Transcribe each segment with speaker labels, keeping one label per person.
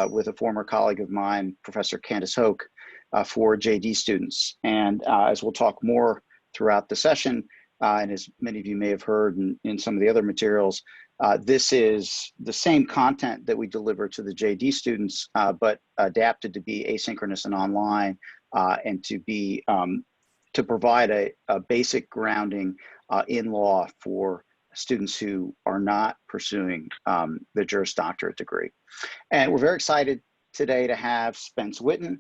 Speaker 1: with a former colleague of mine, Professor Candace Hoke, for JD students. And as we'll talk more throughout the session, and as many of you may have heard in some of the other materials, this is the same content that we deliver to the JD students, but adapted to be asynchronous and online, and to provide a basic grounding in law for students who are not pursuing the Juris Doctorate degree. And we're very excited today to have Spence Witten.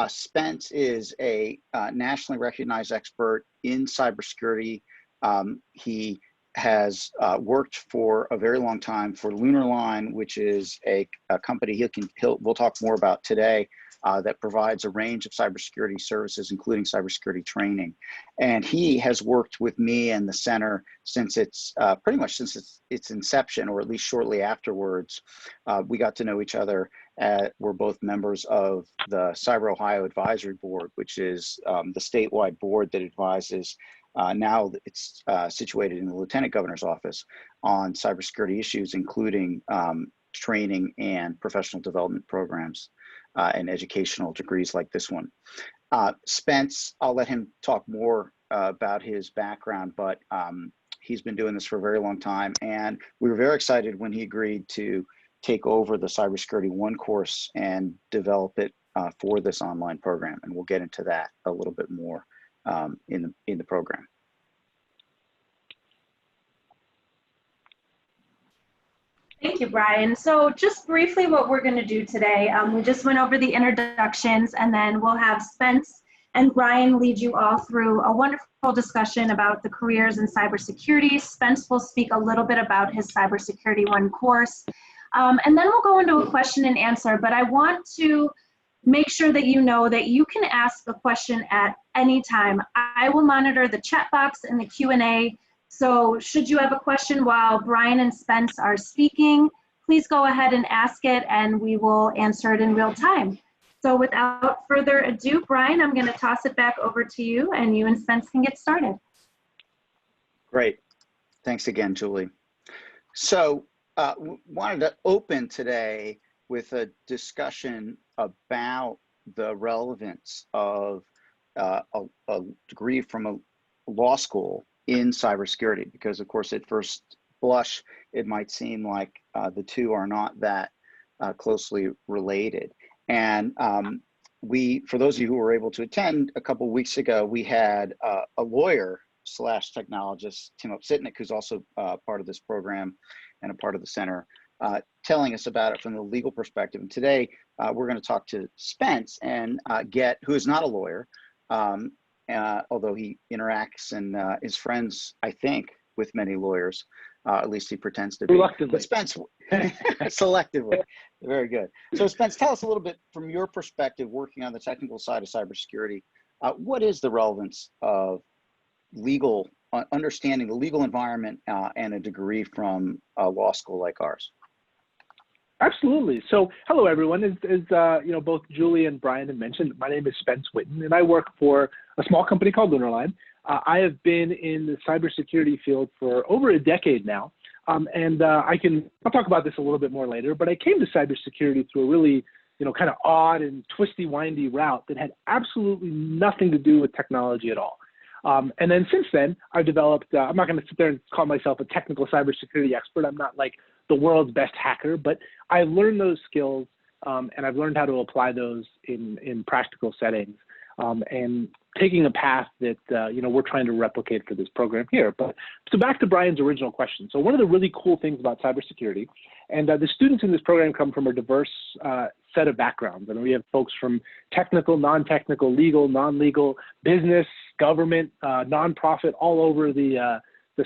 Speaker 1: Spence is a nationally recognized expert in cybersecurity. He has worked for a very long time for Lunar Line, which is a company we'll talk more about today, that provides a range of cybersecurity services, including cybersecurity training. And he has worked with me and the center since pretty much since its inception, or at least shortly afterwards. We got to know each other. We're both members of the Cyber Ohio Advisory Board, which is the statewide board that advises, now it's situated in the Lieutenant Governor's office, on cybersecurity issues, including training and professional development programs and educational degrees like this one. Spence, I'll let him talk more about his background, but he's been doing this for a very long time, and we were very excited when he agreed to take over the Cybersecurity 1 course and develop it for this online program, and we'll get into that a little bit more in the program.
Speaker 2: Thank you, Brian. So just briefly what we're going to do today, we just went over the introductions, and then we'll have Spence and Brian lead you all through a wonderful discussion about the careers in cybersecurity. Spence will speak a little bit about his Cybersecurity 1 course, and then we'll go into a question and answer. But I want to make sure that you know that you can ask a question at any time. I will monitor the chat box and the Q&A. So should you have a question while Brian and Spence are speaking, please go ahead and ask it, and we will answer it in real time. So without further ado, Brian, I'm going to toss it back over to you, and you and Spence can get started.
Speaker 1: Great. Thanks again, Julie. So wanted to open today with a discussion about the relevance of a degree from a law school in cybersecurity, because of course at first blush it might seem like the two are not that closely related. And for those of you who were able to attend a couple of weeks ago, we had a lawyer slash technologist, Tim Opsitnik, who's also part of this program and a part of the center, telling us about it from the legal perspective. And today we're going to talk to Spence and who is not a lawyer, although he interacts and is friends, I think, with many lawyers. At least he pretends to be.
Speaker 3: Reluctantly.
Speaker 1: But Spence, selectively. Very good. So Spence, tell us a little bit from your perspective, working on the technical side of cybersecurity, what is the relevance of understanding the legal environment and a degree from a law school like ours?
Speaker 3: Absolutely. So, hello everyone. As you know, both Julie and Brian have mentioned, my name is Spence Witten, and I work for a small company called Lunar Line. I have been in the cybersecurity field for over a decade now, and I'll talk about this a little bit more later. But I came to cybersecurity through a really, kind of odd and twisty, windy route that had absolutely nothing to do with technology at all. And then since then, I've developed. I'm not going to sit there and call myself a technical cybersecurity expert. I'm not like the world's best hacker, but I've learned those skills, and I've learned how to apply those in practical settings, and taking a path that we're trying to replicate for this program here. But so back to Brian's original question. So one of the really cool things about cybersecurity, and the students in this program come from a diverse set of backgrounds. I mean, we have folks from technical, non-technical, legal, non-legal, business, government, nonprofit, all over the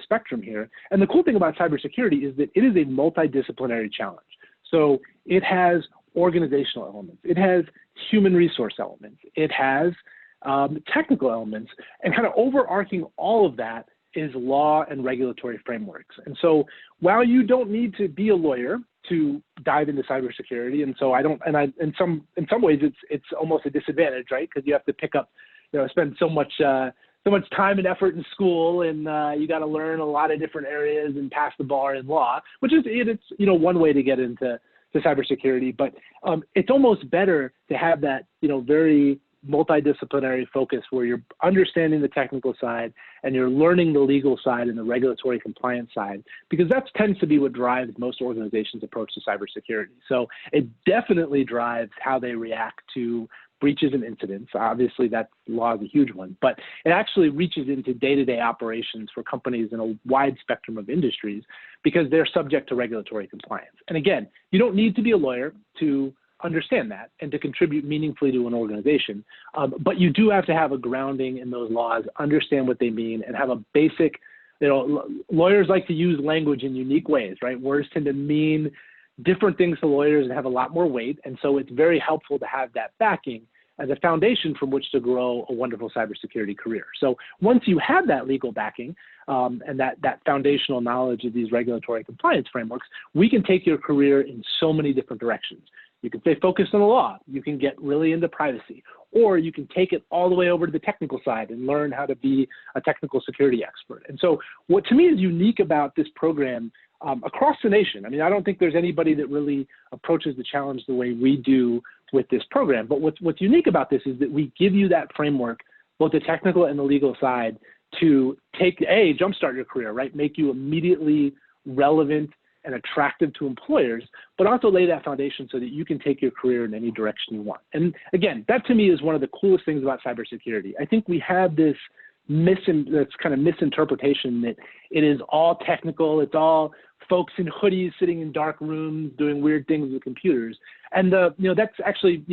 Speaker 3: spectrum here. And the cool thing about cybersecurity is that it is a multidisciplinary challenge. So it has organizational elements, it has human resource elements, it has technical elements, and kind of overarching all of that is law and regulatory frameworks. And so while you don't need to be a lawyer to dive into cybersecurity, and so in some ways it's almost a disadvantage, right? Because you have to pick up, spend so much time and effort in school, and you got to learn a lot of different areas and pass the bar in law, which is it's one way to get into to cybersecurity, but it's almost better to have that, very multidisciplinary focus where you're understanding the technical side and you're learning the legal side and the regulatory compliance side, because that tends to be what drives most organizations' approach to cybersecurity. So it definitely drives how they react to breaches and incidents. Obviously, that law is a huge one, but it actually reaches into day-to-day operations for companies in a wide spectrum of industries because they're subject to regulatory compliance. And again, you don't need to be a lawyer to understand that and to contribute meaningfully to an organization, but you do have to have a grounding in those laws, understand what they mean, and have a basic, lawyers like to use language in unique ways, right? Words tend to mean different things to lawyers and have a lot more weight, and so it's very helpful to have that backing as a foundation from which to grow a wonderful cybersecurity career. So once you have that legal backing and that foundational knowledge of these regulatory compliance frameworks, we can take your career in so many different directions. You can stay focused on the law, you can get really into privacy, or you can take it all the way over to the technical side and learn how to be a technical security expert. And so what to me is unique about this program across the nation, I mean, I don't think there's anybody that really approaches the challenge the way we do with this program, but what's unique about this is that we give you that framework, both the technical and the legal side, to jumpstart your career, right? Make you immediately relevant and attractive to employers, but also lay that foundation so that you can take your career in any direction you want. And again, that to me is one of the coolest things about cybersecurity. I think we have this kind of misinterpretation that it is all technical, it's all folks in hoodies sitting in dark rooms doing weird things with computers. And that's actually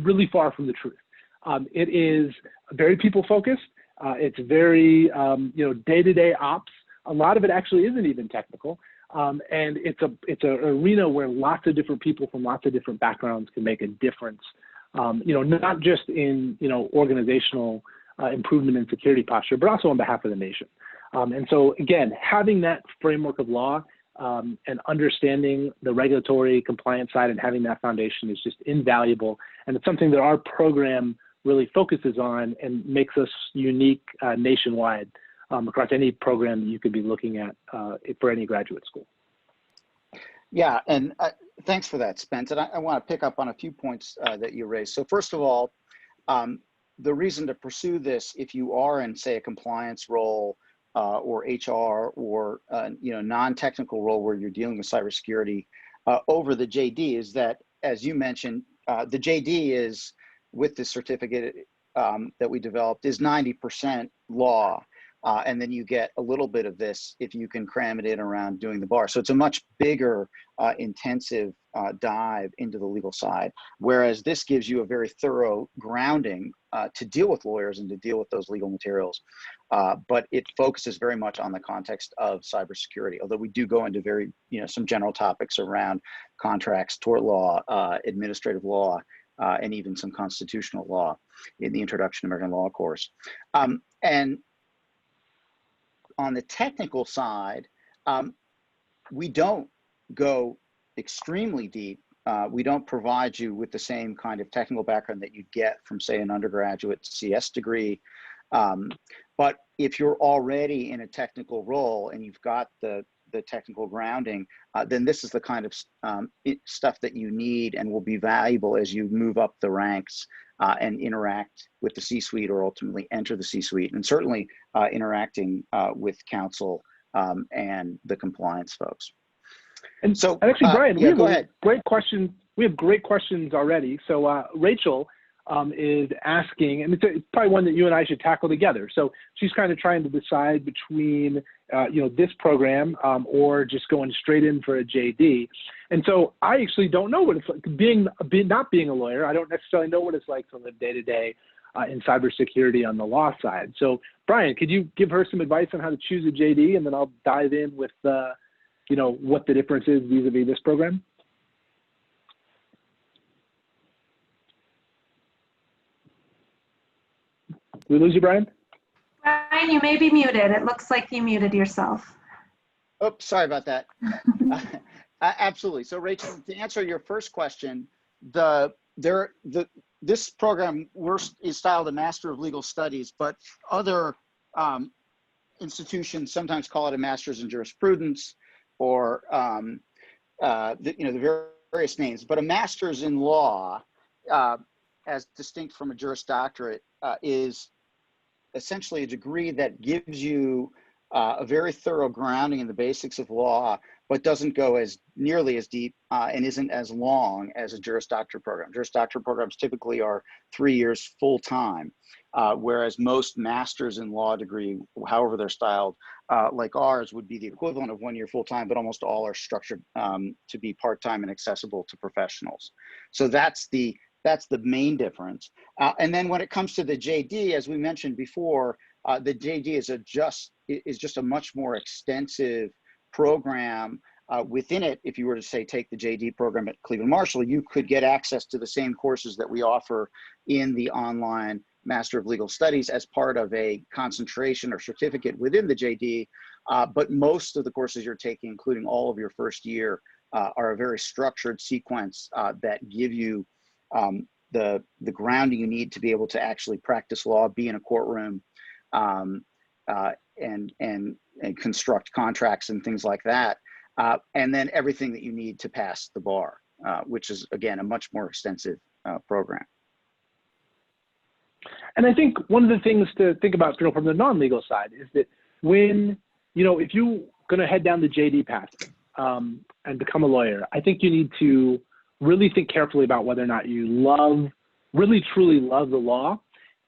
Speaker 3: really far from the truth. It is very people focused. It's very day-to-day ops. A lot of it actually isn't even technical. And it's an arena where lots of different people from lots of different backgrounds can make a difference, not just in, organizational improvement in security posture, but also on behalf of the nation. And so again, having that framework of law and understanding the regulatory compliance side and having that foundation is just invaluable. And it's something that our program really focuses on and makes us unique nationwide. Across any program that you could be looking at for any graduate school.
Speaker 1: Yeah, and thanks for that, Spence. And I want to pick up on a few points that you raised. So first of all, the reason to pursue this, if you are in, say, a compliance role or HR or non-technical role where you're dealing with cybersecurity over the JD, is that, as you mentioned, the JD is, with the certificate that we developed, is 90% law. And then you get a little bit of this if you can cram it in around doing the bar. So it's a much bigger, intensive dive into the legal side, whereas this gives you a very thorough grounding to deal with lawyers and to deal with those legal materials. But it focuses very much on the context of cybersecurity, although we do go into very, some general topics around contracts, tort law, administrative law, and even some constitutional law in the Introduction to American Law course. And on the technical side, we don't go extremely deep. We don't provide you with the same kind of technical background that you'd get from, say, an undergraduate CS degree. But if you're already in a technical role and you've got the technical grounding, then this is the kind of stuff that you need and will be valuable as you move up the ranks and interact with the C-suite or ultimately enter the C-suite, and certainly interacting with counsel and the compliance folks.
Speaker 3: And so, actually, Brian, we have great questions. We have great questions already. So Rachel is asking, and it's probably one that you and I should tackle together. So she's kind of trying to decide between, this program or just going straight in for a JD. And so I actually don't know what it's like not being a lawyer. I don't necessarily know what it's like to live day to day in cybersecurity on the law side. So Brian, could you give her some advice on how to choose a JD, and then I'll dive in with, what the difference is vis-a-vis this program? Did we lose you, Brian?
Speaker 2: Brian, you may be muted. It looks like you muted yourself.
Speaker 1: Oh, sorry about that. Absolutely. So Rachel, to answer your first question, this program is styled a Master of Legal Studies, but other institutions sometimes call it a Master's in Jurisprudence, or the various names, but a master's in law, as distinct from a Juris Doctorate, is essentially a degree that gives you a very thorough grounding in the basics of law, but doesn't go as nearly as deep and isn't as long as a Juris Doctorate program. Juris Doctorate programs typically are 3 years full time, whereas most masters in law degree, however they're styled, like ours, would be the equivalent of 1 year full time, but almost all are structured to be part time and accessible to professionals. So that's the main difference. And then when it comes to the JD, as we mentioned before, the JD is just a much more extensive program. Within it, if you were to say take the JD program at Cleveland Marshall, you could get access to the same courses that we offer in the online Master of Legal Studies as part of a concentration or certificate within the JD. But most of the courses you're taking, including all of your first year, are a very structured sequence that give you the grounding you need to be able to actually practice law, be in a courtroom, and construct contracts and things like that. And then everything that you need to pass the bar, which is, again, a much more extensive program.
Speaker 3: And I think one of the things to think about, from the non-legal side is that when, if you're going to head down the JD path and become a lawyer, I think you need to really think carefully about whether or not you really truly love the law,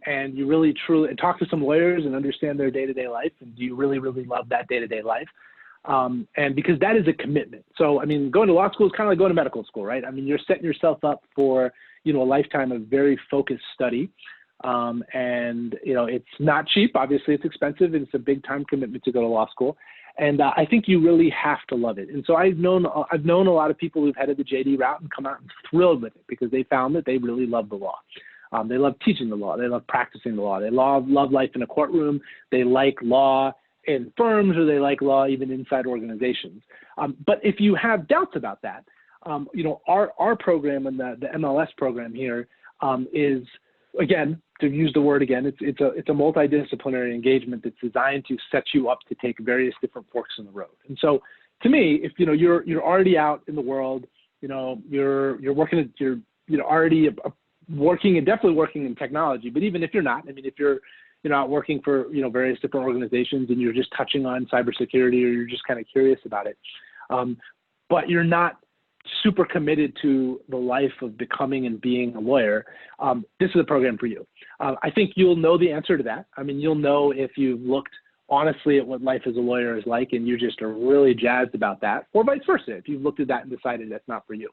Speaker 3: and you really truly, and talk to some lawyers and understand their day-to-day life, and do you really, really love that day-to-day life? And because that is a commitment. So, I mean, going to law school is kind of like going to medical school, right? I mean, you're setting yourself up for, a lifetime of very focused study. And, it's not cheap. Obviously, it's expensive, and it's a big time commitment to go to law school. And I think you really have to love it. And so I've known a lot of people who've headed the JD route and come out and thrilled with it because they found that they really love the law. They love teaching the law. They love practicing the law. They love life in a courtroom. They like law in firms, or they like law even inside organizations. But if you have doubts about that, our program and the MLS program here is, again, to use the word again, it's a multidisciplinary engagement that's designed to set you up to take various different forks in the road. And so, to me, if you're already out in the world, you're working, you're already working and definitely working in technology. But even if you're not, I mean, if you're out working for various different organizations and you're just touching on cybersecurity, or you're just kind of curious about it, but you're not super committed to the life of becoming and being a lawyer, this is a program for you. I think you'll know the answer to that. I mean, you'll know if you've looked honestly at what life as a lawyer is like and you just are really jazzed about that, or vice versa, if you've looked at that and decided that's not for you.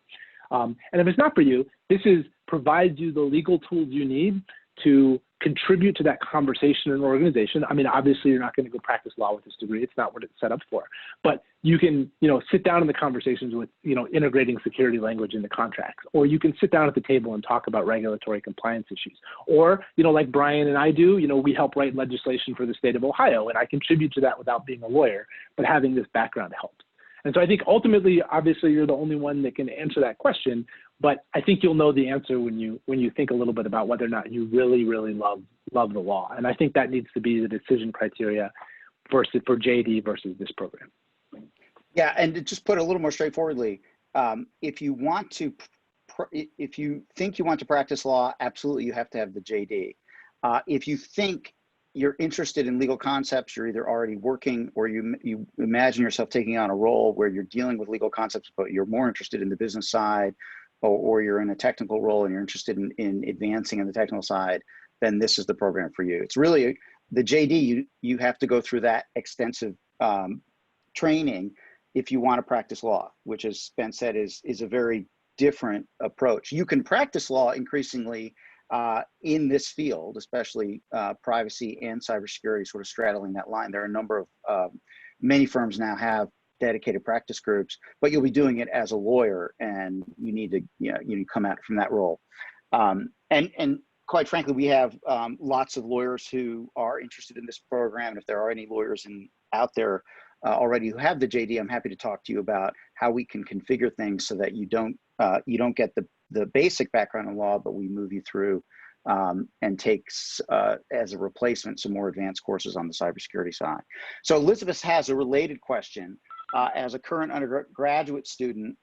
Speaker 3: And if it's not for you, this provides you the legal tools you need to contribute to that conversation in an organization. I mean, obviously, you're not going to go practice law with this degree. It's not what it's set up for. But you can, sit down in the conversations with, integrating security language into contracts. Or you can sit down at the table and talk about regulatory compliance issues. Or, like Brian and I do, we help write legislation for the state of Ohio. And I contribute to that without being a lawyer, but having this background helps. And so I think ultimately, obviously, you're the only one that can answer that question. But I think you'll know the answer when you think a little bit about whether or not you really, really love the law. And I think that needs to be the decision criteria for JD versus this program.
Speaker 1: Yeah, and to just put it a little more straightforwardly, if you think you want to practice law, absolutely you have to have the JD. If you think you're interested in legal concepts, you're either already working or you imagine yourself taking on a role where you're dealing with legal concepts, but you're more interested in the business side, or you're in a technical role and you're interested in advancing on the technical side, then this is the program for you. It's really the JD, you have to go through that extensive training if you want to practice law, which, as Spence said, is a very different approach. You can practice law increasingly in this field, especially privacy and cybersecurity sort of straddling that line. There are a number of, many firms now have dedicated practice groups, but you'll be doing it as a lawyer, and you need to come out from that role. And quite frankly, we have lots of lawyers who are interested in this program. And if there are any lawyers out there already who have the JD, I'm happy to talk to you about how we can configure things so that you don't get the basic background in law, but we move you through and takes as a replacement some more advanced courses on the cybersecurity side. So Elizabeth has a related question. As a current undergraduate student,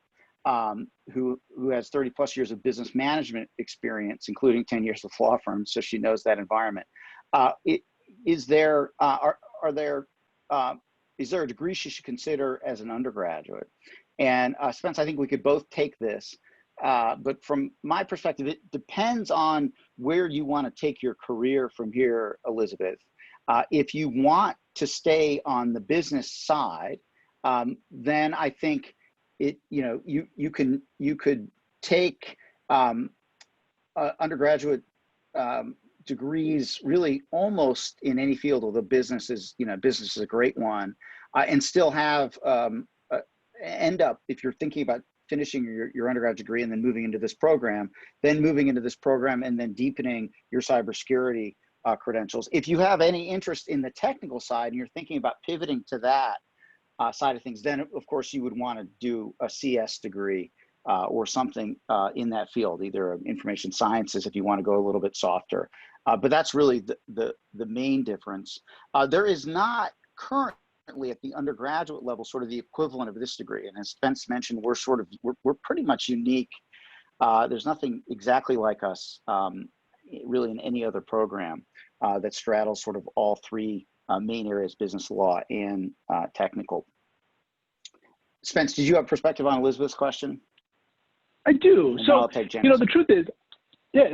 Speaker 1: who has 30 plus years of business management experience, including 10 years with law firms, so she knows that environment. Is there a degree she should consider as an undergraduate? And Spence, I think we could both take this, but from my perspective, it depends on where you want to take your career from here, Elizabeth. If you want to stay on the business side, then I think you could take undergraduate degrees really almost in any field, although business is a great one, and still have end up, if you're thinking about finishing your undergraduate degree and then moving into this program, and then deepening your cybersecurity credentials. If you have any interest in the technical side and you're thinking about pivoting to that side of things, then of course you would want to do a CS degree or something in that field, either information sciences if you want to go a little bit softer. But that's really the main difference. There is not currently at the undergraduate level sort of the equivalent of this degree, and as Spence mentioned, we're pretty much unique. There's nothing exactly like us really in any other program that straddles sort of all three main areas: business, law, and technical. Spence, did you have perspective on Elizabeth's question?
Speaker 3: I do.
Speaker 1: And
Speaker 3: so
Speaker 1: I'll take Janice.
Speaker 3: the truth is,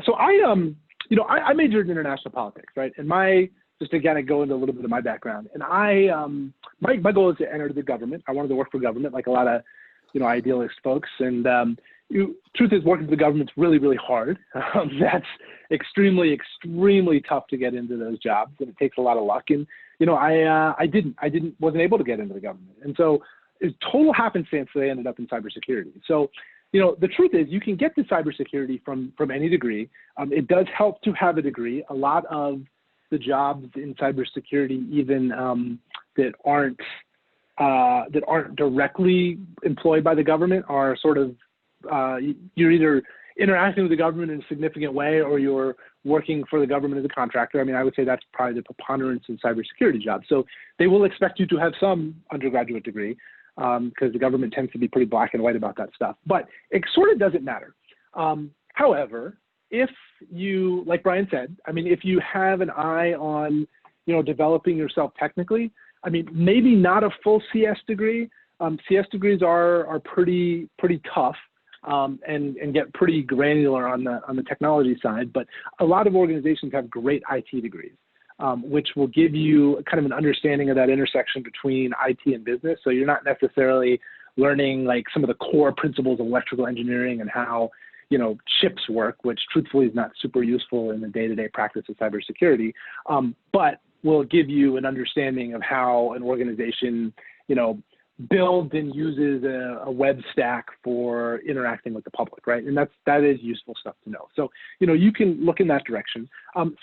Speaker 3: so I majored in international politics, right? And just to kind of go into a little bit of my background, and my goal is to enter the government. I wanted to work for government, like a lot of idealist folks. And truth is, working for the government's really, really hard. That's extremely, extremely tough to get into those jobs, and it takes a lot of luck. And wasn't able to get into the government, and so it's total happenstance that I ended up in cybersecurity. So the truth is, you can get to cybersecurity from any degree. It does help to have a degree. A lot of the jobs in cybersecurity, even that aren't directly employed by the government, are sort of you're either interacting with the government in a significant way, or you're working for the government as a contractor. I mean, I would say that's probably the preponderance in cybersecurity jobs. So they will expect you to have some undergraduate degree, because the government tends to be pretty black and white about that stuff. But it sort of doesn't matter. However, if you, like Brian said, I mean, if you have an eye on, developing yourself technically, I mean, maybe not a full CS degree. CS degrees are pretty tough, and get pretty granular on the technology side. But a lot of organizations have great IT degrees, which will give you kind of an understanding of that intersection between IT and business. So you're not necessarily learning like some of the core principles of electrical engineering and how chips work, which truthfully is not super useful in the day-to-day practice of cybersecurity, but will give you an understanding of how an organization, builds and uses a web stack for interacting with the public, right? And that is useful stuff to know. So, you can look in that direction.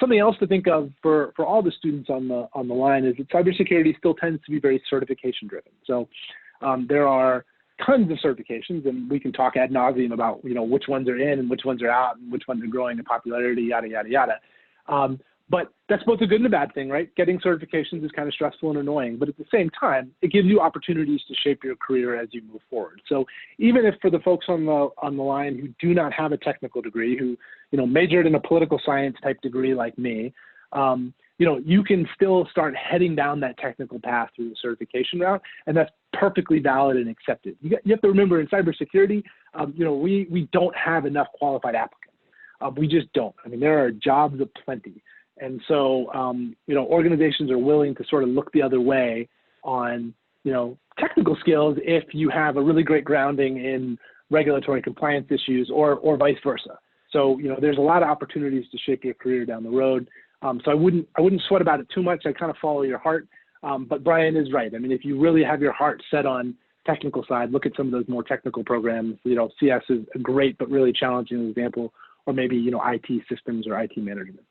Speaker 3: Something else to think of for all the students on the line is that cybersecurity still tends to be very certification driven. So there are tons of certifications, and we can talk ad nauseum about which ones are in and which ones are out and which ones are growing in popularity, yada yada yada. But that's both a good and a bad thing, right? Getting certifications is kind of stressful and annoying, but at the same time, it gives you opportunities to shape your career as you move forward. So even if for the folks on the line who do not have a technical degree, who majored in a political science type degree like me, you can still start heading down that technical path through the certification route, and that's perfectly valid and accepted. You have to remember, in cybersecurity, we don't have enough qualified applicants. We just don't. I mean, there are jobs aplenty. And so, organizations are willing to sort of look the other way on, technical skills if you have a really great grounding in regulatory compliance issues, or vice versa. So, there's a lot of opportunities to shape your career down the road. So I wouldn't sweat about it too much. I kind of follow your heart. But Brian is right. I mean, if you really have your heart set on technical side, look at some of those more technical programs. CS is a great but really challenging example, or maybe, IT systems or IT management.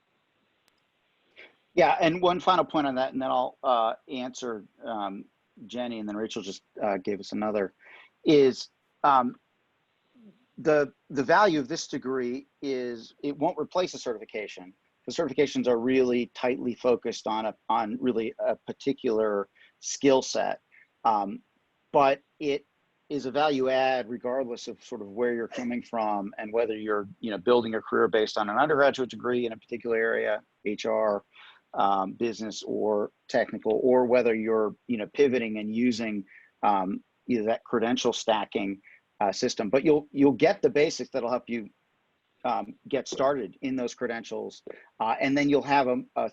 Speaker 1: Yeah, and one final point on that, and then I'll answer Jenny, and then Rachel just gave us another, is the value of this degree is it won't replace a certification. The certifications are really tightly focused on really a particular skill set, but it is a value add regardless of sort of where you're coming from and whether you're, building a career based on an undergraduate degree in a particular area, HR, business or technical, or whether you're, pivoting and using either that credential stacking system. But you'll get the basics that'll help you get started in those credentials, and then you'll have a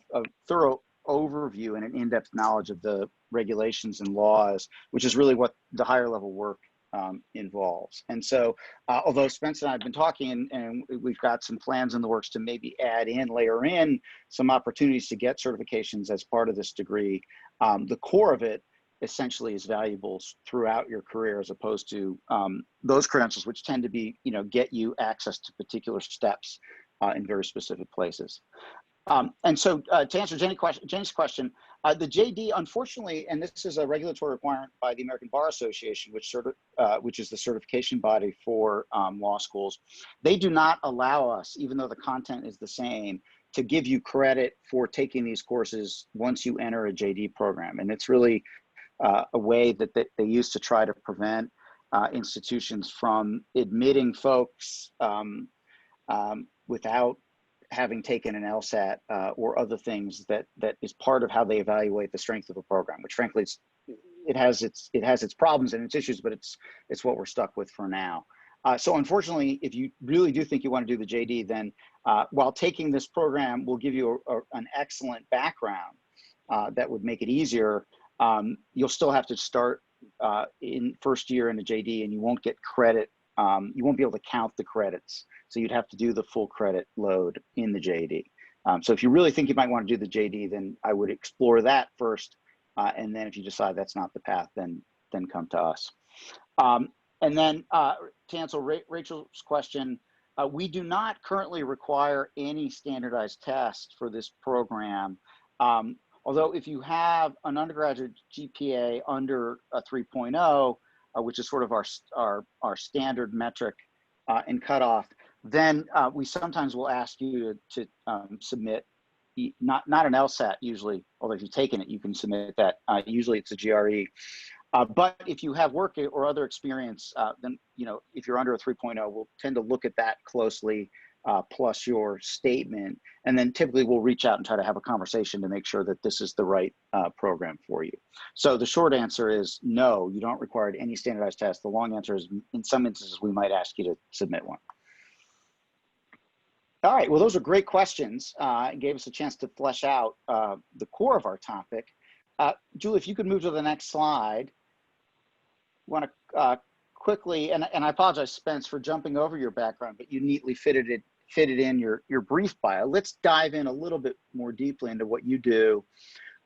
Speaker 1: thorough overview and an in-depth knowledge of the regulations and laws, which is really what the higher level work involves. And so, although Spence and I have been talking, and we've got some plans in the works to maybe layer in some opportunities to get certifications as part of this degree, the core of it essentially is valuable throughout your career, as opposed to those credentials, which tend to be, get you access to particular steps in very specific places. And so to answer Jenny's question, the JD, unfortunately, and this is a regulatory requirement by the American Bar Association, which is the certification body for law schools, they do not allow us, even though the content is the same, to give you credit for taking these courses once you enter a JD program. And it's really a way that they use to try to prevent institutions from admitting folks without having taken an LSAT or other things that is part of how they evaluate the strength of a program, which frankly it has its problems and its issues, but it's what we're stuck with for now. So unfortunately, if you really do think you want to do the JD, then while taking this program will give you an excellent background that would make it easier, you'll still have to start in first year in the JD, and you won't get credit. You won't be able to count the credits. So you'd have to do the full credit load in the JD. So if you really think you might want to do the JD, then I would explore that first. And then if you decide that's not the path, then come to us. And then to answer Rachel's question, we do not currently require any standardized test for this program. Although if you have an undergraduate GPA under a 3.0, which is sort of our standard metric and cutoff, then we sometimes will ask you to submit not an LSAT usually, although if you've taken it, you can submit that. Usually it's a GRE. But if you have work or other experience, then, if you're under a 3.0, we'll tend to look at that closely, plus your statement. And then typically we'll reach out and try to have a conversation to make sure that this is the right program for you. So the short answer is no, you don't require any standardized test. The long answer is in some instances, we might ask you to submit one. All right, well, those are great questions. It gave us a chance to flesh out the core of our topic. Julie, if you could move to the next slide. I want to quickly, and I apologize, Spence, for jumping over your background, but you neatly fitted in your brief bio. Let's dive in a little bit more deeply into what you do.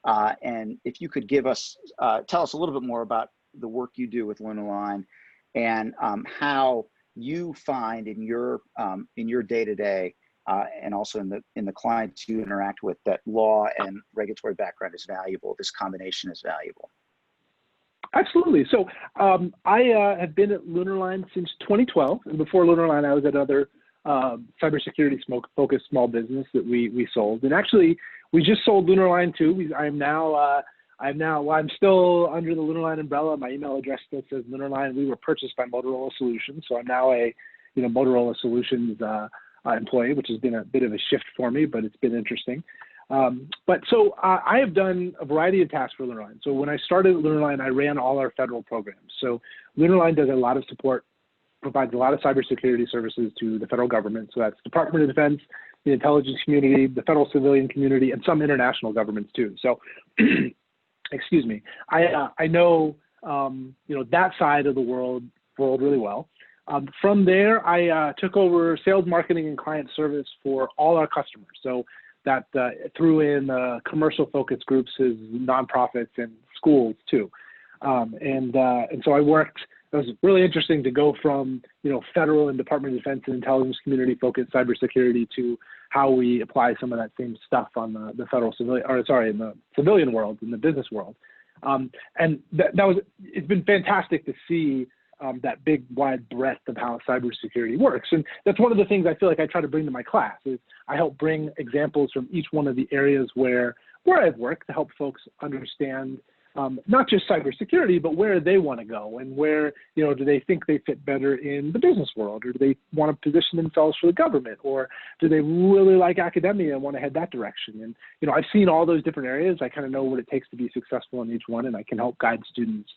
Speaker 1: And if you could tell us a little bit more about the work you do with LunarLine and how you find in your day-to-day and also in the clients you interact with that law and regulatory background is valuable. This combination is valuable.
Speaker 3: Absolutely. So I have been at LunarLine since 2012, and before LunarLine, I was at other cybersecurity focused small business that we sold. And actually, we just sold LunarLine too. I'm still under the LunarLine umbrella. My email address still says LunarLine. We were purchased by Motorola Solutions, so I'm now a Motorola Solutions employee, which has been a bit of a shift for me, but it's been interesting. So I have done a variety of tasks for LunarLine. So when I started at LunarLine, I ran all our federal programs. So LunarLine does a lot of support, provides a lot of cybersecurity services to the federal government. So that's Department of Defense, the intelligence community, the federal civilian community, and some international governments too. So, excuse me, I know that side of the world really well. From there, I took over sales, marketing, and client service for all our customers. So that threw in commercial focus groups as nonprofits and schools too. And so I worked, it was really interesting to go from, federal and Department of Defense and intelligence community focused cybersecurity to how we apply some of that same stuff on in the civilian world, in the business world. And it's been fantastic to see that big, wide breadth of how cybersecurity works. And that's one of the things I feel like I try to bring to my class is I help bring examples from each one of the areas where I've worked to help folks understand not just cybersecurity, but where they want to go, and where, you know, do they think they fit better in the business world, or do they want to position themselves for the government, or do they really like academia and want to head that direction? And, you know, I've seen all those different areas. I kind of know what it takes to be successful in each one, and I can help guide students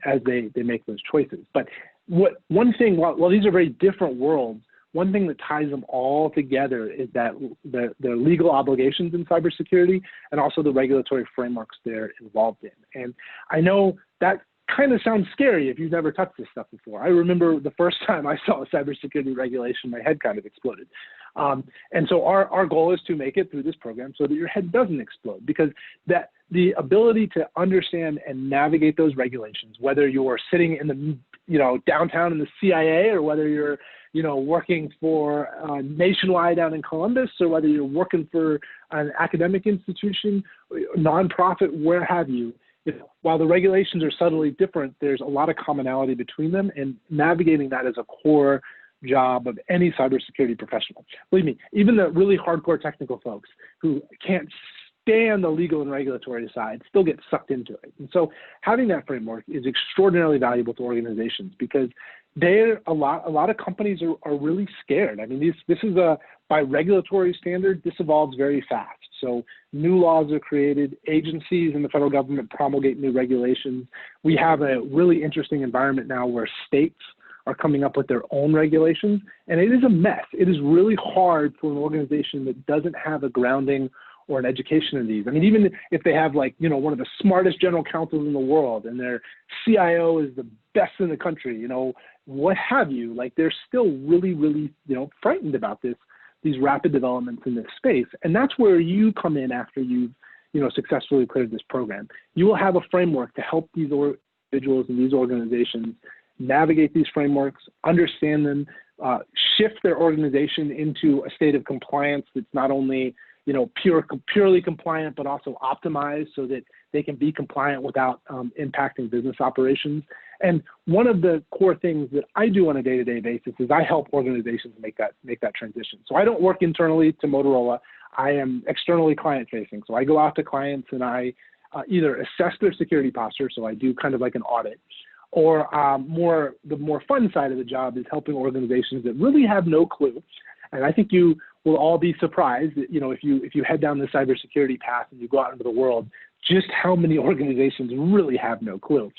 Speaker 3: as they make those choices. But one thing, while these are very different worlds, one thing that ties them all together is that the legal obligations in cybersecurity and also the regulatory frameworks they're involved in. And I know that kind of sounds scary if you've never touched this stuff before. I remember the first time I saw a cybersecurity regulation, my head kind of exploded. And so our goal is to make it through this program so that your head doesn't explode, because the ability to understand and navigate those regulations, whether you're sitting in the, you know, downtown in the CIA, or whether you're, you know, working for Nationwide down in Columbus, or whether you're working for an academic institution, nonprofit, where have you, while the regulations are subtly different, there's a lot of commonality between them, and navigating that is a core job of any cybersecurity professional. Believe me, even the really hardcore technical folks who can't stand the legal and regulatory side still get sucked into it. And so having that framework is extraordinarily valuable to organizations, because a lot of companies are really scared. I mean, this is by regulatory standard, this evolves very fast. So new laws are created, agencies in the federal government promulgate new regulations. We have a really interesting environment now where states are coming up with their own regulations, and it is a mess. It is really hard for an organization that doesn't have a grounding or an education in these. I mean, even if they have, like, you know, one of the smartest general counsels in the world, and their CIO is the best in the country, you know, what have you, like, they're still really, really, you know, frightened about these rapid developments in this space. And that's where you come in after you've, you know, successfully cleared this program. You will have a framework to help these individuals and these organizations navigate these frameworks, understand them, shift their organization into a state of compliance that's not only, you know, purely compliant, but also optimized so that they can be compliant without impacting business operations. And one of the core things that I do on a day-to-day basis is I help organizations make that transition. So I don't work internally to Motorola. I am externally client-facing. So I go out to clients and I either assess their security posture, so I do kind of like an audit, or the more fun side of the job is helping organizations that really have no clue. And I think you will all be surprised that, you know, if you head down the cybersecurity path and you go out into the world, just how many organizations really have no clue.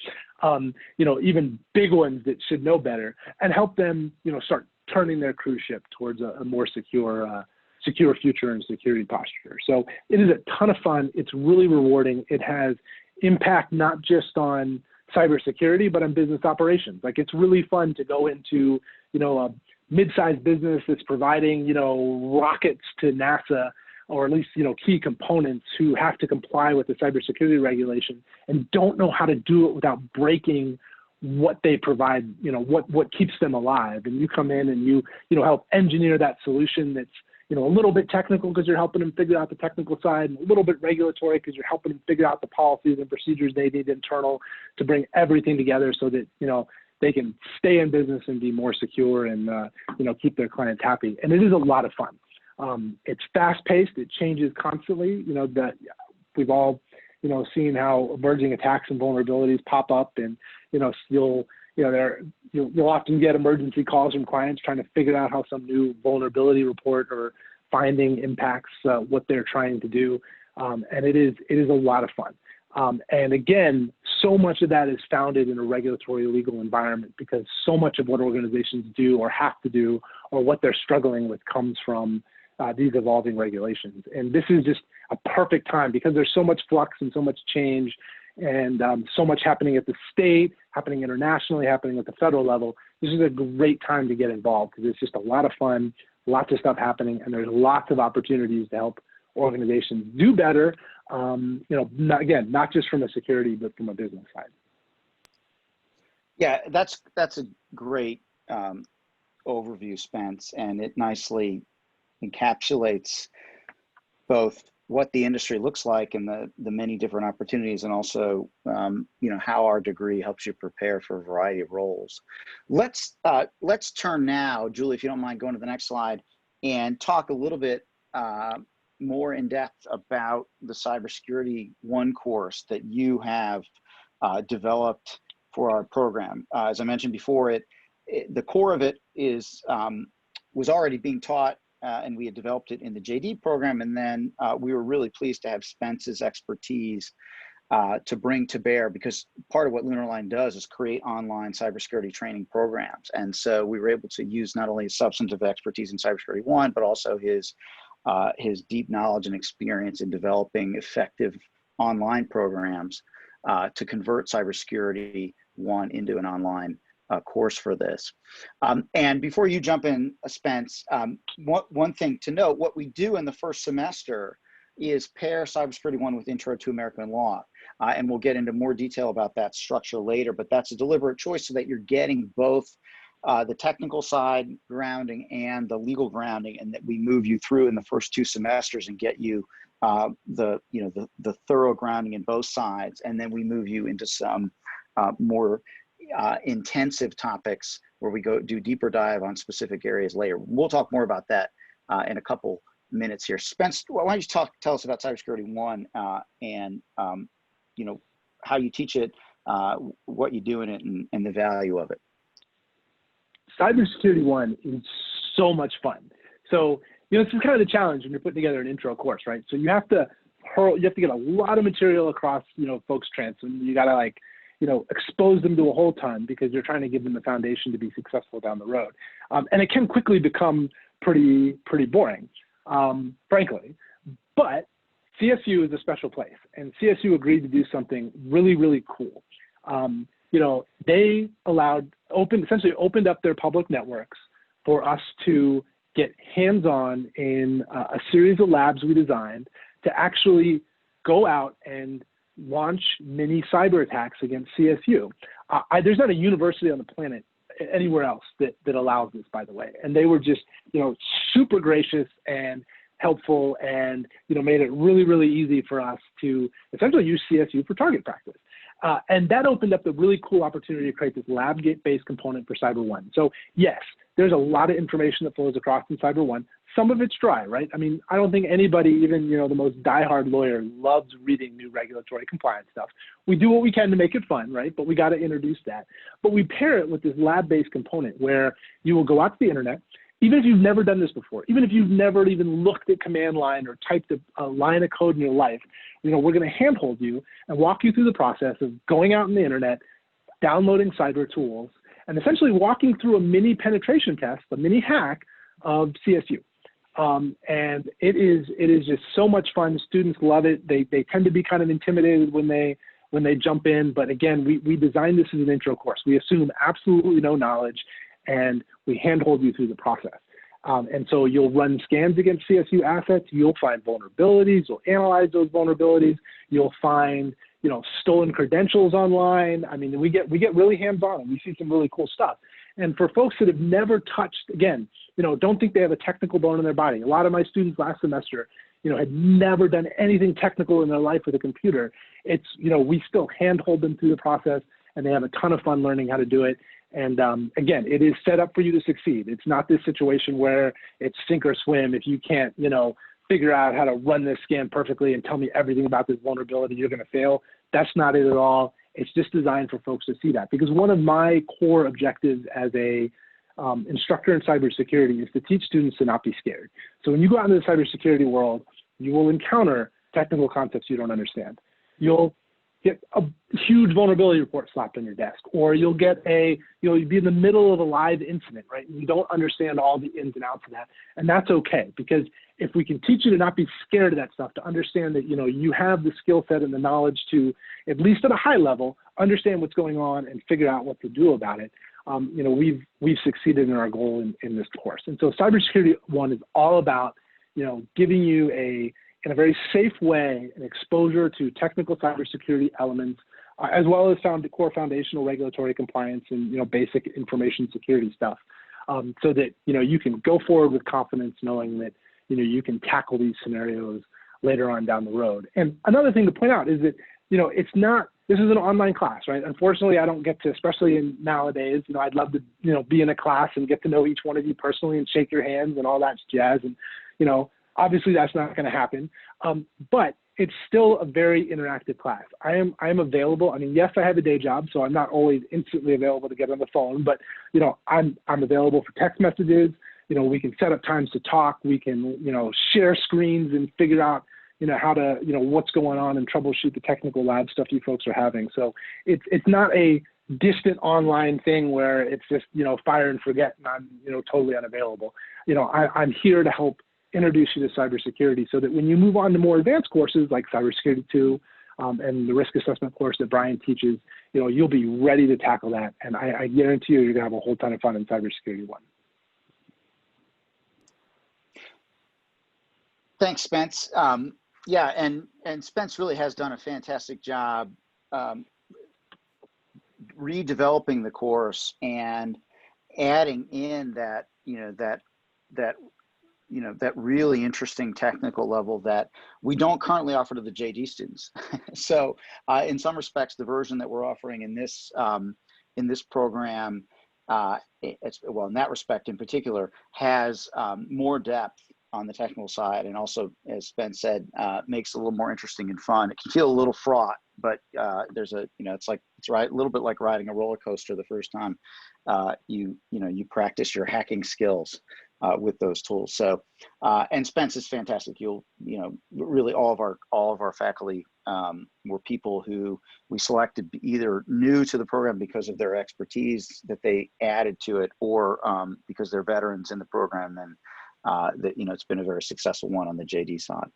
Speaker 3: You know, even big ones that should know better, and help them, you know, start turning their cruise ship towards a more secure future and security posture. So it is a ton of fun. It's really rewarding. It has impact not just on cybersecurity, but on business operations. Like, it's really fun to go into, you know, a mid-sized business that's providing, you know, rockets to NASA, or at least, you know, key components, who have to comply with the cybersecurity regulation and don't know how to do it without breaking what they provide, you know, what keeps them alive. And you come in and you know, help engineer that solution that's, you know, a little bit technical because you're helping them figure out the technical side, and a little bit regulatory because you're helping them figure out the policies and procedures they need internal to bring everything together so that, you know, they can stay in business and be more secure and, you know, keep their clients happy. And it is a lot of fun. It's fast-paced. It changes constantly. You know, that we've all, you know, seen how emerging attacks and vulnerabilities pop up, and, you know, you'll often get emergency calls from clients trying to figure out how some new vulnerability report or finding impacts what they're trying to do. And it is a lot of fun. And again, so much of that is founded in a regulatory legal environment, because so much of what organizations do or have to do, or what they're struggling with, comes from these evolving regulations. And this is just a perfect time, because there's so much flux and so much change, and so much happening at the state, happening internationally, happening at the federal level. This is a great time to get involved, because it's just a lot of fun, lots of stuff happening, and there's lots of opportunities to help organizations do better, you know, not just from a security, but from a business side.
Speaker 1: Yeah, that's a great overview, Spence, and it nicely encapsulates both what the industry looks like and the many different opportunities, and also you know, how our degree helps you prepare for a variety of roles. Let's turn now, Julie, if you don't mind going to the next slide, and talk a little bit more in depth about the Cybersecurity 1 course that you have developed for our program. As I mentioned before, the core of it is was already being taught, and we had developed it in the JD program, and then we were really pleased to have Spence's expertise to bring to bear, because part of what Lunarline does is create online cybersecurity training programs. And so we were able to use not only his substantive expertise in Cybersecurity 1, but also his deep knowledge and experience in developing effective online programs to convert Cybersecurity 1 into an online course for this. And before you jump in, Spence, one thing to note, what we do in the first semester is pair Cybersecurity 1 with Intro to American Law. And we'll get into more detail about that structure later, but that's a deliberate choice so that you're getting both the technical side grounding and the legal grounding, and that we move you through in the first 2 semesters and get you the thorough grounding in both sides. And then we move you into some more intensive topics where we do deeper dive on specific areas later. We'll talk more about that in a couple minutes here. Spence, why don't you tell us about Cybersecurity 1 and how you teach it, what you do in it, and the value of it.
Speaker 3: Cybersecurity 1 is so much fun. So, this is kind of the challenge when you're putting together an intro course, right? So you have to get a lot of material across, folks' transom. You got to expose them to a whole ton, because you're trying to give them the foundation to be successful down the road. And it can quickly become pretty boring, frankly. But CSU is a special place, and CSU agreed to do something really, really cool. They essentially opened up their public networks for us to get hands-on in a series of labs we designed to actually go out and launch mini cyber attacks against CSU. There's not a university on the planet anywhere else that allows this, by the way. And they were just, super gracious and helpful, and made it really, really easy for us to essentially use CSU for target practice. And that opened up the really cool opportunity to create this lab-based component for Cyber 1. So yes, there's a lot of information that flows across in Cyber 1. Some of it's dry, right? I mean, I don't think anybody, even the most diehard lawyer, loves reading new regulatory compliance stuff. We do what we can to make it fun, right? But we got to introduce that. But we pair it with this lab-based component where you will go out to the internet, even if you've never done this before, even if you've never even looked at command line or typed a line of code in your life, we're going to handhold you and walk you through the process of going out on the internet, downloading cyber tools, and essentially walking through a mini penetration test, a mini hack of CSU. And it is just so much fun. Students love it. They tend to be kind of intimidated when they jump in. But again, we designed this as an intro course. We assume absolutely no knowledge, and we handhold you through the process. And so you'll run scans against CSU assets. You'll find vulnerabilities. You'll analyze those vulnerabilities. You'll find stolen credentials online. I mean, we get really hands-on, and we see some really cool stuff. And for folks that have never touched, again, don't think they have a technical bone in their body. A lot of my students last semester, had never done anything technical in their life with a computer. It's, we still handhold them through the process, and they have a ton of fun learning how to do it. And again, it is set up for you to succeed. It's not this situation where it's sink or swim. If you can't, figure out how to run this scan perfectly and tell me everything about this vulnerability, you're going to fail. That's not it at all. It's just designed for folks to see that, because one of my core objectives as a instructor in cybersecurity is to teach students to not be scared. So when you go out into the cybersecurity world, you will encounter technical concepts you don't understand. You'll get a huge vulnerability report slapped on your desk, or you'll get you'll be in the middle of a live incident, right? And you don't understand all the ins and outs of that. And that's okay, because if we can teach you to not be scared of that stuff, to understand that, you have the skill set and the knowledge to, at least at a high level, understand what's going on and figure out what to do about it, we've succeeded in our goal in this course. And so Cybersecurity 1 is all about, giving you in a very safe way, an exposure to technical cybersecurity elements, as well as core foundational regulatory compliance and basic information security stuff, so that you can go forward with confidence, knowing that you can tackle these scenarios later on down the road. And another thing to point out is that it's not. This is an online class, right? Unfortunately, I don't get to, especially nowadays. I'd love to be in a class and get to know each one of you personally and shake your hands and all that jazz. And Obviously, that's not going to happen, but it's still a very interactive class. I am available. I mean, yes, I have a day job, so I'm not always instantly available to get on the phone, but you know, I'm available for text messages. You know, we can set up times to talk. We can, you know, share screens and figure out, you know, how to, you know, what's going on and troubleshoot the technical lab stuff you folks are having. So it's not a distant online thing where it's just, you know, fire and forget and I'm, you know, totally unavailable. You know, I'm here to help introduce you to cybersecurity so that when you move on to more advanced courses like Cybersecurity 2 and the risk assessment course that Brian teaches, you know, you'll be ready to tackle that. And I guarantee you, you're gonna have a whole ton of fun in Cybersecurity 1.
Speaker 1: Thanks, Spence. Yeah, and Spence really has done a fantastic job redeveloping the course and adding in that, that really interesting technical level that we don't currently offer to the JD students. So in some respects, the version that we're offering in this program, well, in that respect in particular, has more depth on the technical side, and also, as Spence said, makes it a little more interesting and fun. It can feel a little fraught, but there's a, it's a little bit like riding a roller coaster the first time you practice your hacking skills with those tools. So, and Spence is fantastic. Really all of our faculty were people who we selected either new to the program because of their expertise that they added to it, or because they're veterans in the program, and it's been a very successful one on the JD side.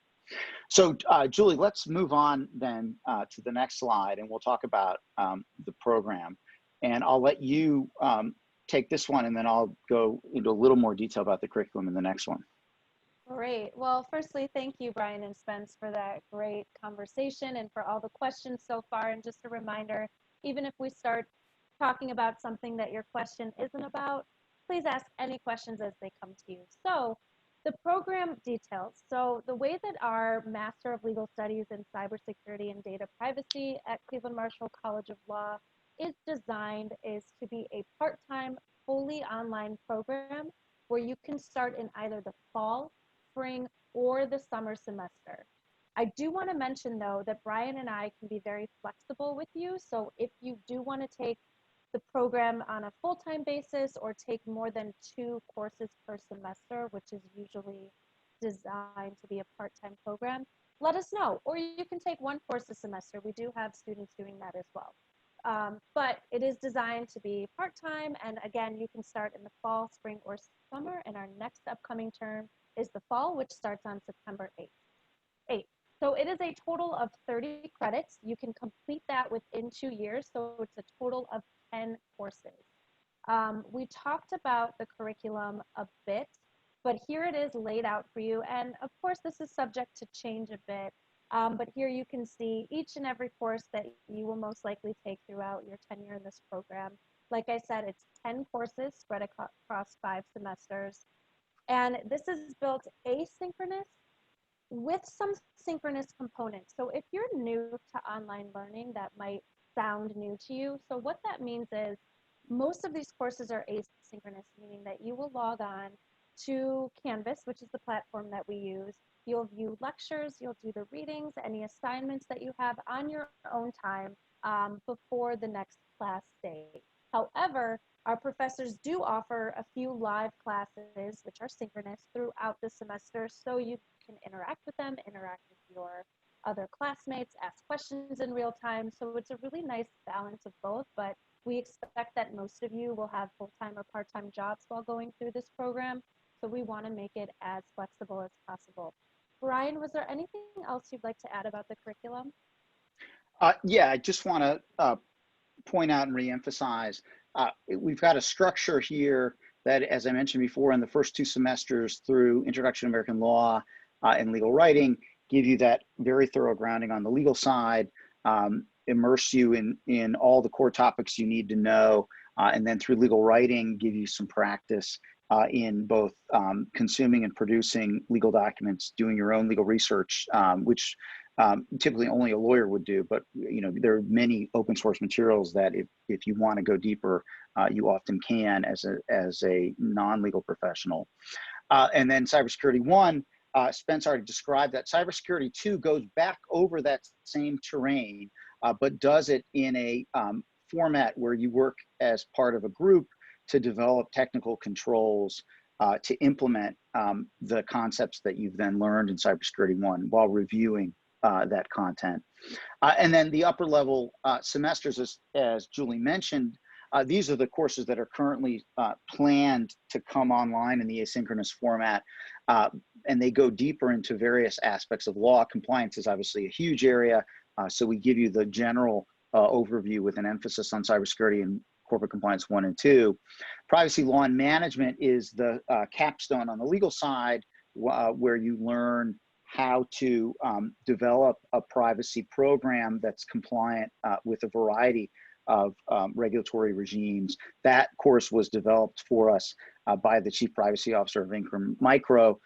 Speaker 1: So Julie, let's move on then to the next slide, and we'll talk about the program. And I'll let you take this one, and then I'll go into a little more detail about the curriculum in the next one.
Speaker 4: Great. Well, firstly, thank you, Brian and Spence, for that great conversation and for all the questions so far. And just a reminder, even if we start talking about something that your question isn't about, please ask any questions as they come to you. So the program details. So the way that our Master of Legal Studies in Cybersecurity and Data Privacy at Cleveland Marshall College of Law is designed is to be a part-time, fully online program where you can start in either the fall, spring, or the summer semester. I do want to mention, though, that Brian and I can be very flexible with you. So if you do want to take the program on a full-time basis or take more than 2 courses per semester, which is usually designed to be a part-time program, let us know. Or you can take 1 course a semester. We do have students doing that as well. But it is designed to be part-time, and again, you can start in the fall, spring, or summer, and our next upcoming term is the fall, which starts on September 8th. So it is a total of 30 credits. You can complete that within 2 years, so it's a total of 10 courses. We talked about the curriculum a bit, but here it is laid out for you, and of course this is subject to change a bit. But here you can see each and every course that you will most likely take throughout your tenure in this program. Like I said, it's 10 courses spread across 5 semesters. And this is built asynchronous with some synchronous components. So if you're new to online learning, that might sound new to you. So what that means is most of these courses are asynchronous, meaning that you will log on to Canvas, which is the platform that we use. You'll view lectures, you'll do the readings, any assignments that you have on your own time before the next class day. However, our professors do offer a few live classes, which are synchronous throughout the semester, so you can interact with them, interact with your other classmates, ask questions in real time. So it's a really nice balance of both, but we expect that most of you will have full-time or part-time jobs while going through this program. So we want to make it as flexible as possible. Brian, was there anything else you'd like to add about the curriculum?
Speaker 1: Yeah, I just want to point out and reemphasize, we've got a structure here that, as I mentioned before, in the first 2 semesters through Introduction to American Law and Legal Writing, give you that very thorough grounding on the legal side, immerse you in all the core topics you need to know, and then through legal writing, give you some practice in both consuming and producing legal documents, doing your own legal research, which typically only a lawyer would do, but there are many open source materials that if you want to go deeper, you often can as a non-legal professional. And then Cybersecurity 1 Spence already described that. Cybersecurity 2 goes back over that same terrain, but does it in a format where you work as part of a group to develop technical controls to implement the concepts that you've then learned in Cybersecurity 1 while reviewing that content. And then the upper level semesters, as Julie mentioned, these are the courses that are currently planned to come online in the asynchronous format, and they go deeper into various aspects of law. Compliance is obviously a huge area, so we give you the general overview with an emphasis on cybersecurity and corporate compliance 1 and 2. Privacy law and management is the capstone on the legal side, where you learn how to develop a privacy program that's compliant with a variety of regulatory regimes. That course was developed for us by the Chief Privacy Officer of Ingram Micro,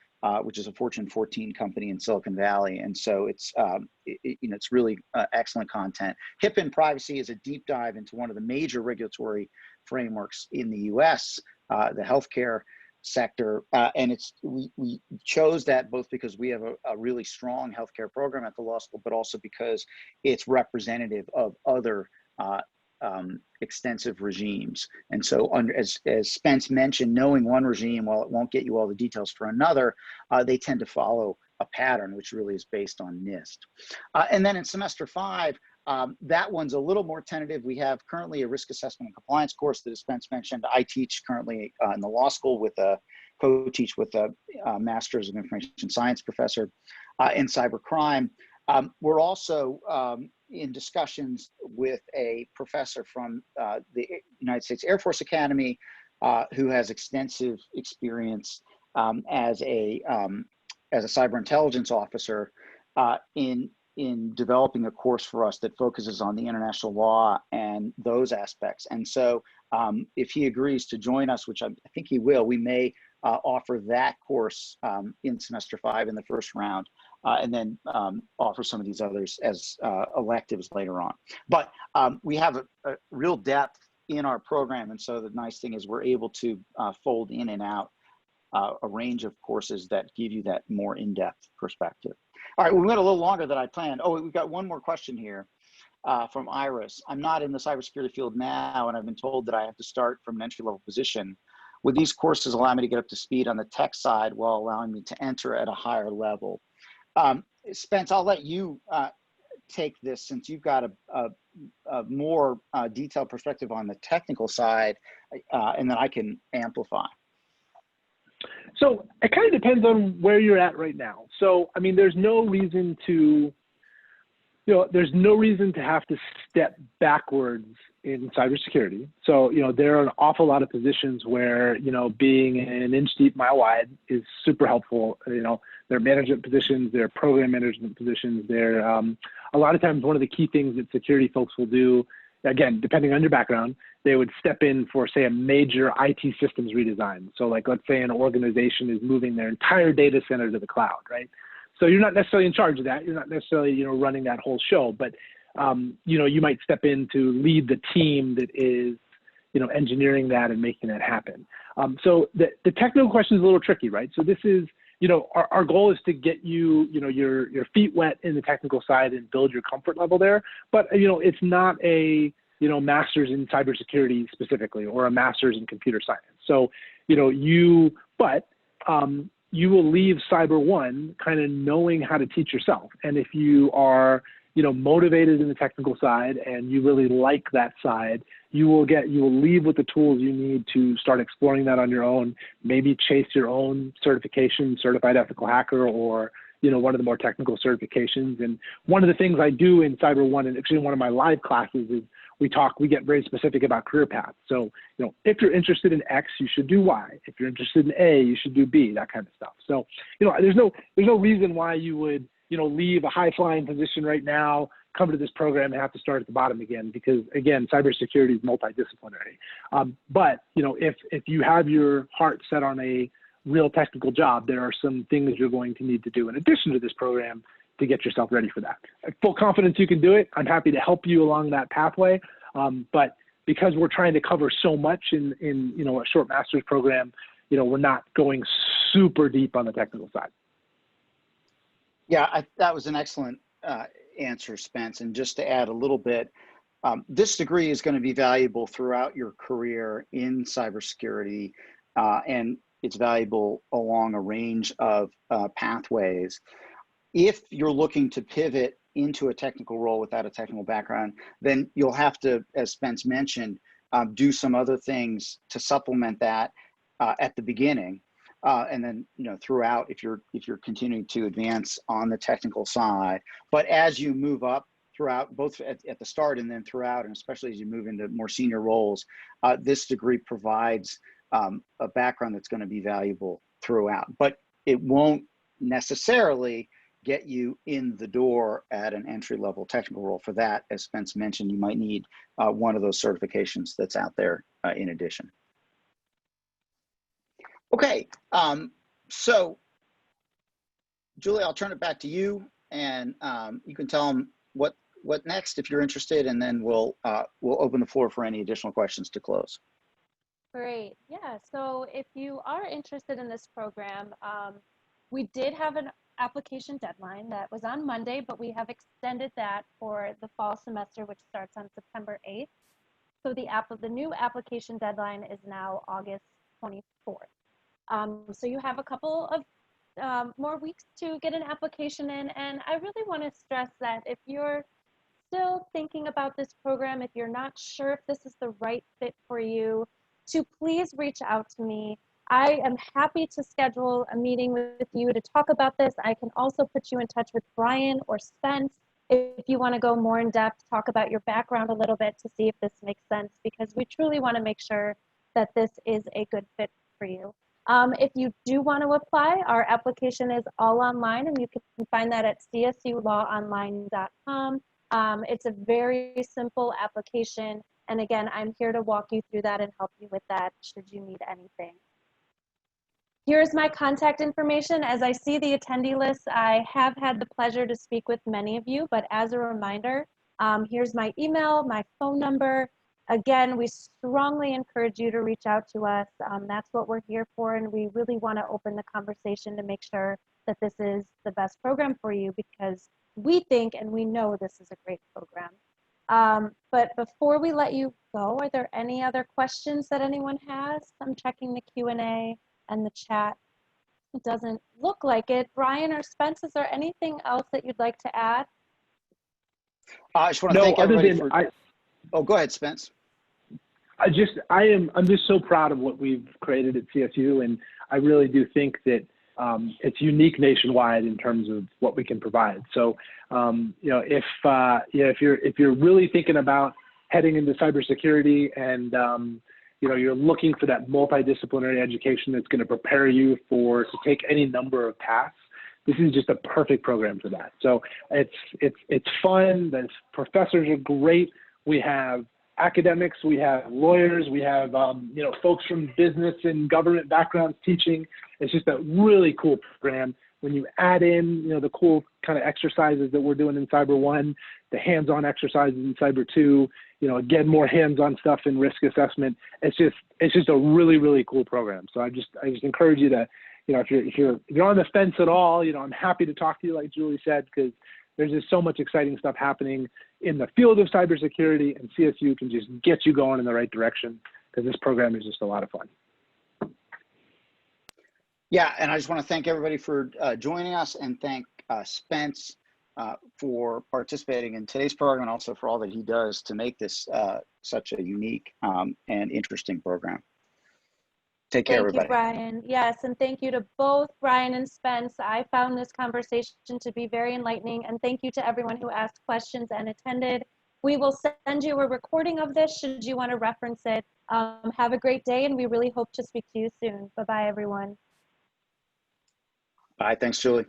Speaker 1: which is a Fortune 14 company in Silicon Valley. And so it's, it's really excellent content. HIPAA and privacy is a deep dive into one of the major regulatory frameworks in the US, the healthcare sector. And we chose that both because we have a really strong healthcare program at the law school, but also because it's representative of other extensive regimes. And so as Spence mentioned, knowing one regime, while it won't get you all the details for another, they tend to follow a pattern, which really is based on NIST. And then in semester 5, that one's a little more tentative. We have currently a risk assessment and compliance course that, as Spence mentioned, I teach currently in the law school with co-teach with a Master's of Information Science professor in cybercrime. We're also in discussions with a professor from the United States Air Force Academy who has extensive experience as a cyber intelligence officer in developing a course for us that focuses on the international law and those aspects. And so if he agrees to join us, which I think he will, we may offer that course in semester 5 in the first round, and then offer some of these others as electives later on. But we have a real depth in our program, and so the nice thing is we're able to fold in and out a range of courses that give you that more in-depth perspective. All right, we went a little longer than I planned. Oh, we've got one more question here from Iris. I'm not in the cybersecurity field now, and I've been told that I have to start from an entry-level position. Would these courses allow me to get up to speed on the tech side while allowing me to enter at a higher level? Spence, I'll let you take this since you've got a more detailed perspective on the technical side, and then I can amplify.
Speaker 3: So it kind of depends on where you're at right now. So, I mean, there's no reason to have to step backwards in cybersecurity. So, there are an awful lot of positions where, being an inch deep, mile wide is super helpful. There are management positions, there are program management positions. There, a lot of times, one of the key things that security folks will do, again, depending on your background, they would step in for, say, a major IT systems redesign. So like, let's say an organization is moving their entire data center to the cloud, right? So you're not necessarily in charge of that. You're not necessarily, running that whole show, but, you might step in to lead the team that is, engineering that and making that happen. So the technical question is a little tricky, right? So this is, our goal is to get you, your feet wet in the technical side and build your comfort level there. But, it's not a, master's in cybersecurity specifically, or a master's in computer science. So, you will leave Cyber 1 kind of knowing how to teach yourself. And if you are, motivated in the technical side and you really like that side, you will leave with the tools you need to start exploring that on your own, maybe chase your own certification, certified ethical hacker, or, one of the more technical certifications. And one of the things I do in Cyber 1, and actually in one of my live classes, is we get very specific about career paths. So, if you're interested in X, you should do Y. If you're interested in A, you should do B, that kind of stuff. So, there's no reason why you would, leave a high flying position right now, come to this program and have to start at the bottom again, because again, cybersecurity is multidisciplinary. But, if you have your heart set on a real technical job, there are some things you're going to need to do in addition to this program to get yourself ready for that. I have full confidence you can do it. I'm happy to help you along that pathway. But because we're trying to cover so much in a short master's program, we're not going super deep on the technical side.
Speaker 1: Yeah, that was an excellent answer, Spence. And just to add a little bit, this degree is going to be valuable throughout your career in cybersecurity, and it's valuable along a range of pathways. If you're looking to pivot into a technical role without a technical background, then you'll have to, as Spence mentioned, do some other things to supplement that at the beginning. And then, throughout, if you're continuing to advance on the technical side. But as you move up throughout, both at the start and then throughout, and especially as you move into more senior roles, this degree provides a background that's going to be valuable throughout. But it won't necessarily get you in the door at an entry-level technical role. For that, as Spence mentioned, you might need one of those certifications that's out there in addition. Okay, so Julie, I'll turn it back to you, and you can tell them what next if you're interested, and then we'll open the floor for any additional questions to close.
Speaker 4: Great. Yeah. So if you are interested in this program, we did have an application deadline that was on Monday, but we have extended that for the fall semester, which starts on September 8th. So the new application deadline is now August 24th. So you have a couple of more weeks to get an application in, and I really want to stress that if you're still thinking about this program, if you're not sure if this is the right fit for you, to please reach out to me. I am happy to schedule a meeting with you to talk about this. I can also put you in touch with Brian or Spence if you want to go more in depth, talk about your background a little bit to see if this makes sense, because we truly want to make sure that this is a good fit for you. If you do want to apply, our application is all online, and you can find that at csulawonline.com. It's a very simple application. And again, I'm here to walk you through that and help you with that should you need anything. Here's my contact information. As I see the attendee list, I have had the pleasure to speak with many of you, but as a reminder, here's my email, my phone number. Again, we strongly encourage you to reach out to us. That's what we're here for, and we really want to open the conversation to make sure that this is the best program for you, because we think and we know this is a great program. But before we let you go, are there any other questions that anyone has? I'm checking the Q&A and the chat. It doesn't look like it. Brian or Spence, is there anything else that you'd like to add?
Speaker 1: I just want to thank everybody for... Oh, go ahead, Spence.
Speaker 3: I'm just so proud of what we've created at CSU, and I really do think that it's unique nationwide in terms of what we can provide. So, if you're really thinking about heading into cybersecurity and you're looking for that multidisciplinary education that's going to prepare you to take any number of paths, this is just a perfect program for that. So it's fun. The professors are great. We have academics, we have lawyers, we have folks from business and government backgrounds teaching. It's just a really cool program. When you add in the cool kind of exercises that we're doing in Cyber 1, the hands-on exercises in Cyber 2, again, more hands-on stuff in risk assessment. It's just a really, really cool program. So I just encourage you to, if you're on the fence at all, I'm happy to talk to you, like Julie said, because there's just so much exciting stuff happening in the field of cybersecurity, and CSU can just get you going in the right direction, because this program is just a lot of fun.
Speaker 1: Yeah, and I just want to thank everybody for joining us, and thank Spence for participating in today's program, and also for all that he does to make this such a unique and interesting program. Take care, everybody.
Speaker 4: Thank you, Brian. Yes, and thank you to both Brian and Spence. I found this conversation to be very enlightening, and thank you to everyone who asked questions and attended. We will send you a recording of this should you want to reference it. Have a great day, and we really hope to speak to you soon. Bye-bye, everyone.
Speaker 1: Bye. Thanks, Julie.